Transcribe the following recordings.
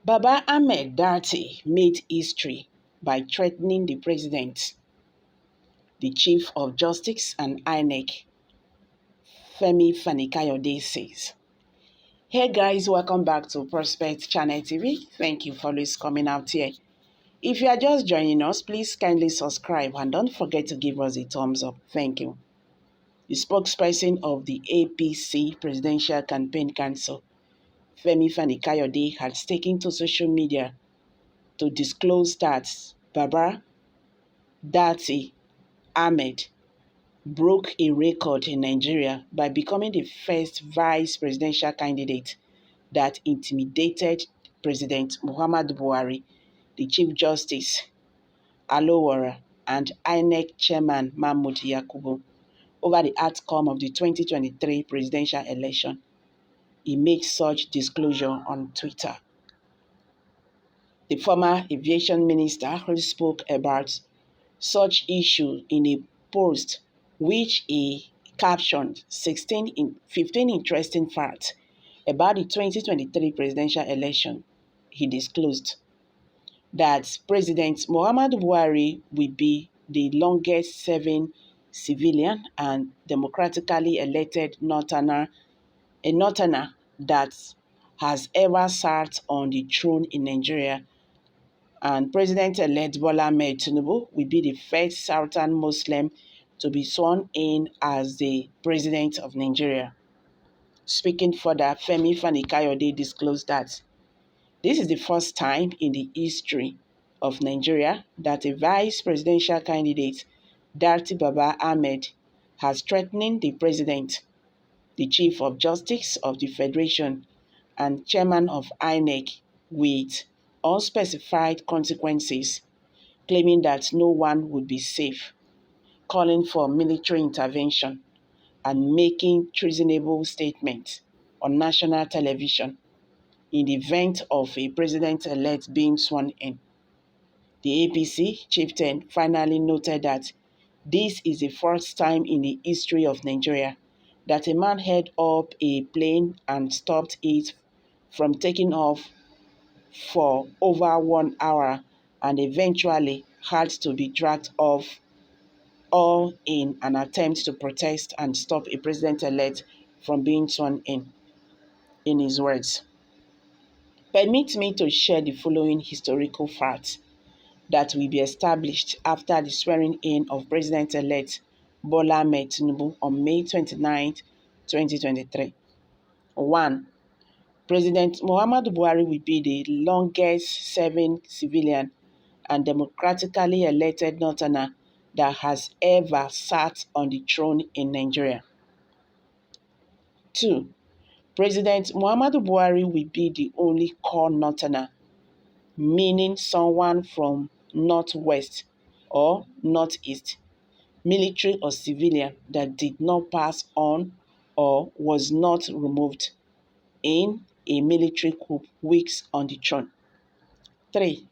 Baba Ahmed Datti made history by threatening the president, the Chief of Justice and INEC, Fani-Kayode says. Hey guys, welcome back to Prospect Channel TV. Thank you for always coming out here. If you are just joining us, please kindly subscribe and don't forget to give us a thumbs up. Thank you. The spokesperson of the APC Presidential Campaign Council, Fani-Kayode, has taken to social media to disclose that Baba Datti Ahmed broke a record in Nigeria by becoming the first vice presidential candidate that intimidated President Muhammadu Buhari, the Chief Justice Alowora, and INEC Chairman Mahmood Yakubu over the outcome of the 2023 presidential election. He made such disclosure on Twitter. The former aviation minister who spoke about such issue in a post which he captioned 15 interesting facts about the 2023 presidential election. He disclosed that President Muhammadu Buhari will be the longest serving civilian and democratically elected northerner that has ever sat on the throne in Nigeria, and President-elect Bola Ahmed Tinubu will be the first Southern Muslim to be sworn in as the President of Nigeria. Speaking further, Fani-Kayode disclosed that this is the first time in the history of Nigeria that a vice presidential candidate, Datti Baba Ahmed, has threatened the president, the Chief of Justice of the Federation, and Chairman of INEC with unspecified consequences, claiming that no one would be safe, calling for military intervention, and making treasonable statements on national television in the event of a president-elect being sworn in. The APC chieftain finally noted that this is the first time in the history of Nigeria that a man held up a plane and stopped it from taking off for over 1 hour and eventually had to be dragged off, all in an attempt to protest and stop a president-elect from being sworn in. In his words, permit me to share the following historical facts that will be established after the swearing-in of President-elect Bola Ahmed Tinubu on May 29, 2023. 1. President Muhammadu Buhari will be the longest-serving civilian and democratically elected northerner that has ever sat on the throne in Nigeria. 2. President Muhammadu Buhari will be the only core northerner, meaning someone from northwest or northeast, military or civilian, that did not pass on or was not removed in a military coup weeks on the throne. 3.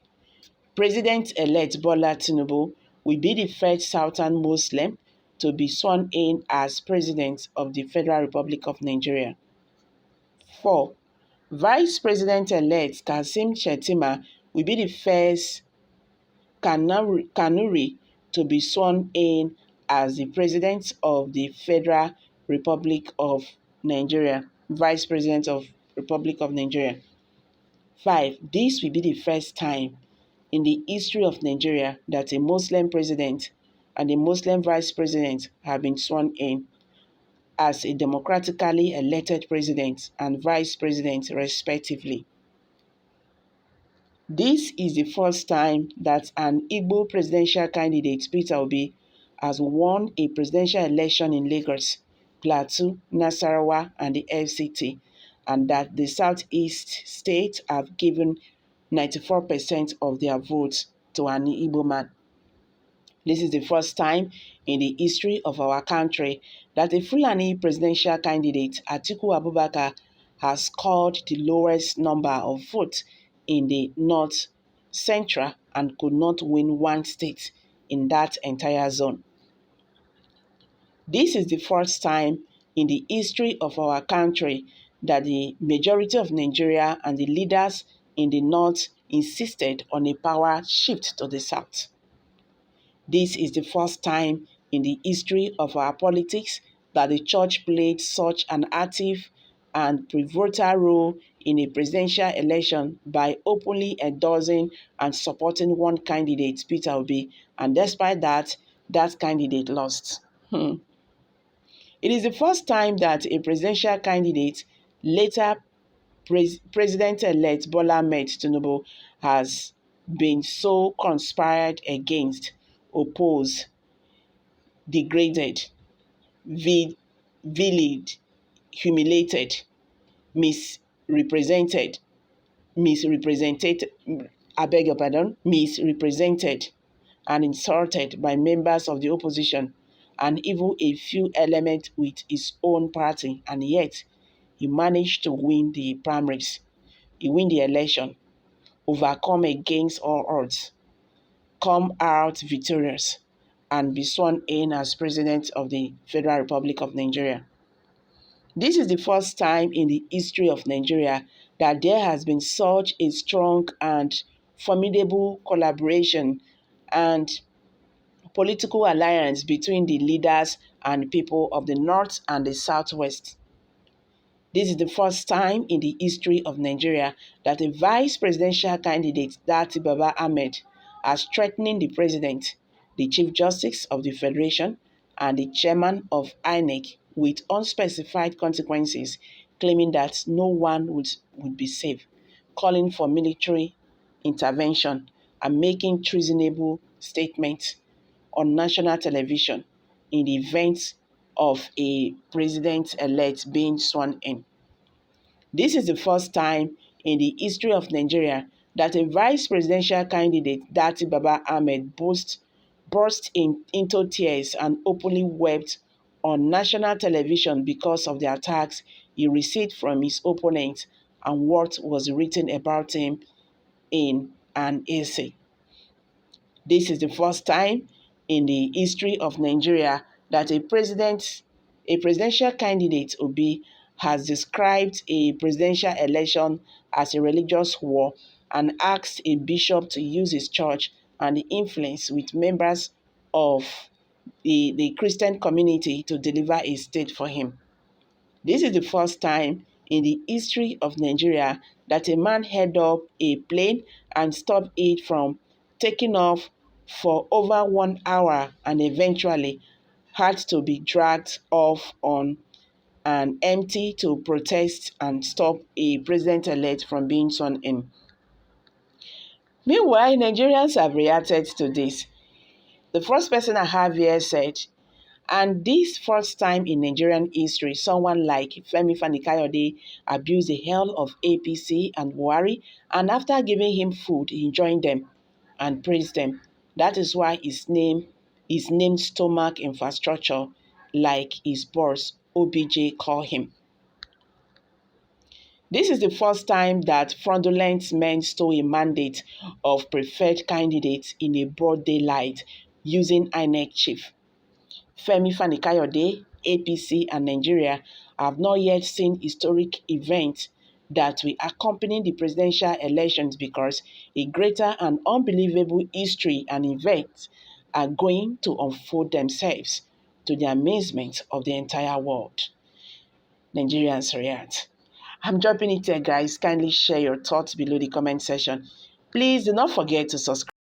President-elect Bola Tinubu will be the first Southern Muslim to be sworn in as President of the Federal Republic of Nigeria. 4. Vice President-elect Kasim Shettima will be the first Kanuri to be sworn in as the President of the Federal Republic of Nigeria, Vice President of Republic of Nigeria. 5. This will be the first time in the history of Nigeria that a Muslim president and a Muslim vice president have been sworn in as a democratically elected president and vice president, respectively. This is the first time that an Igbo presidential candidate, Peter Obi, has won a presidential election in Lagos, Plateau, Nasarawa, and the FCT, and that the Southeast states have given 94% of their votes to an Igbo man. This is the first time in the history of our country that a Fulani presidential candidate, Atiku Abubakar, has scored the lowest number of votes in the North Central and could not win one state in that entire zone. This is the first time in the history of our country that the majority of Nigeria and the leaders in the North insisted on a power shift to the South. This is the first time in the history of our politics that the church played such an active and pivotal role in a presidential election by openly endorsing and supporting one candidate, Peter Obi, and despite that, that candidate lost. It is the first time that a presidential candidate, later President-elect Bola Ahmed Tinubu, has been so conspired against, opposed, degraded, vilified, humiliated, misrepresented, misrepresented, I beg your pardon, misrepresented and insulted by members of the opposition and even a few elements with his own party, and yet he managed to win the primaries. He win the election, overcome against all odds, come out victorious, and be sworn in as President of the Federal Republic of Nigeria. This is the first time in the history of Nigeria that there has been such a strong and formidable collaboration and political alliance between the leaders and people of the North and the Southwest. This is the first time in the history of Nigeria that a vice presidential candidate, Datti Ahmed, has threatening the president, the Chief Justice of the Federation, and the chairman of INEC with unspecified consequences, claiming that no one would be safe, calling for military intervention, and making treasonable statements on national television in the event of a president-elect being sworn in. This is the first time in the history of Nigeria that a vice presidential candidate, Datti Ahmed, burst into tears and openly wept on national television because of the attacks he received from his opponents and what was written about him in an essay. This is the first time in the history of Nigeria that a presidential candidate, Obi, has described a presidential election as a religious war and asked a bishop to use his church and the influence with members of the Christian community to deliver a state for him. This is the first time in the history of Nigeria that a man held up a plane and stopped it from taking off for over 1 hour and eventually had to be dragged off on an empty to protest and stop a president-elect from being sworn in. Meanwhile, Nigerians have reacted to this. The first person I have here said, and this first time in Nigerian history, someone like Fani-Kayode abused the hell of APC and Buhari, and after giving him food, he joined them and praised them. That is why his name is named Stomach Infrastructure, like his boss, OBJ, called him. This is the first time that fraudulent men stole a mandate of preferred candidates in a broad daylight using INEC chief. Fani-Kayode, APC, and Nigeria have not yet seen historic events that will accompany the presidential elections because a greater and unbelievable history and events are going to unfold themselves to the amazement of the entire world. Nigerians react. I'm dropping it here, guys. Kindly share your thoughts below the comment section. Please do not forget to subscribe.